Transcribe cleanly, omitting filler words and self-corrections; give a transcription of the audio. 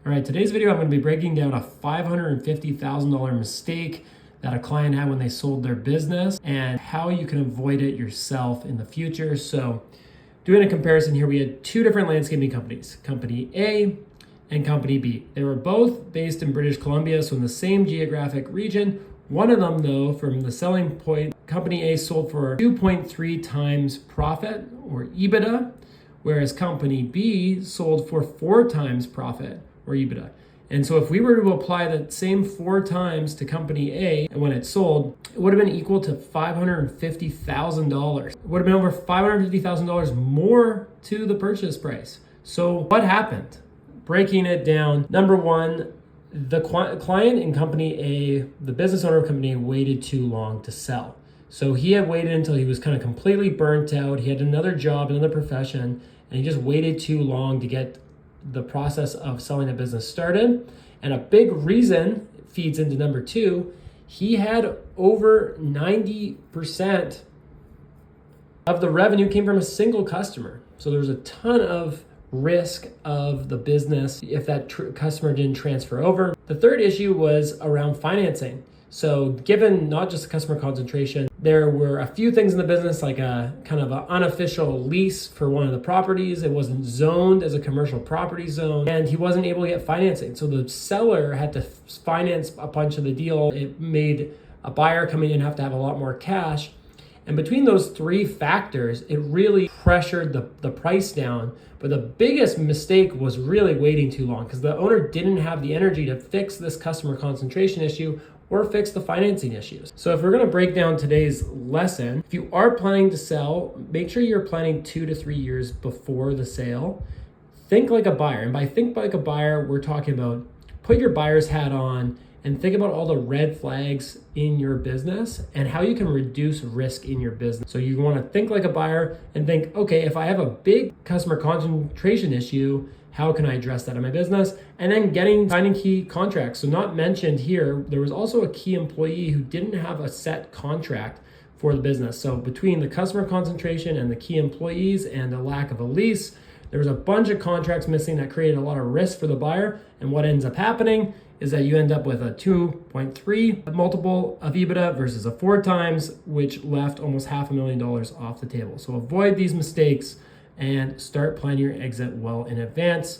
All right, today's video, I'm going to be breaking down a $550,000 mistake that a client had when they sold their business and how you can avoid it yourself in the future. So doing a comparison here, we had two different landscaping companies, Company A and Company B. They were both based in British Columbia, so in the same geographic region. One of them, though, from the selling point, Company A sold for 2.3 times profit or EBITDA, whereas Company B sold for 4 times profit or EBITDA. And so if we were to apply that same 4 times to Company A and when it sold, it would have been equal to $550,000. It would have been over $550,000 more to the purchase price. So what happened? Breaking it down, number one, the client in Company A, the business owner of Company A, waited too long to sell. So he had waited until he was kind of completely burnt out. He had another job, another profession, and he just waited too long to get the process of selling a business started. And a big reason feeds into number two, he had over 90% of the revenue came from a single customer. So there's a ton of risk of the business if that customer didn't transfer over. The third issue was around financing. So given not just customer concentration, there were a few things in the business like a kind of an unofficial lease for one of the properties. It wasn't zoned as a commercial property zone, and he wasn't able to get financing. So the seller had to finance a bunch of the deal. It made a buyer coming in have to have a lot more cash. And between those three factors, it really pressured the price down. But the biggest mistake was really waiting too long because the owner didn't have the energy to fix this customer concentration issue or fix the financing issues. So if we're gonna break down today's lesson, if you are planning to sell, make sure you're planning 2 to 3 years before the sale. Think like a buyer. And by think like a buyer, we're talking about put your buyer's hat on and think about all the red flags in your business and how you can reduce risk in your business. So you want to think like a buyer and think, okay, if I have a big customer concentration issue, how can I address that in my business? And then signing key contracts. So not mentioned here, there was also a key employee who didn't have a set contract for the business. So between the customer concentration and the key employees and the lack of a lease, there was a bunch of contracts missing that created a lot of risk for the buyer. And what ends up happening is that you end up with a 2.3 multiple of EBITDA versus a 4 times, which left almost $500,000 off the table. So avoid these mistakes and start planning your exit well in advance.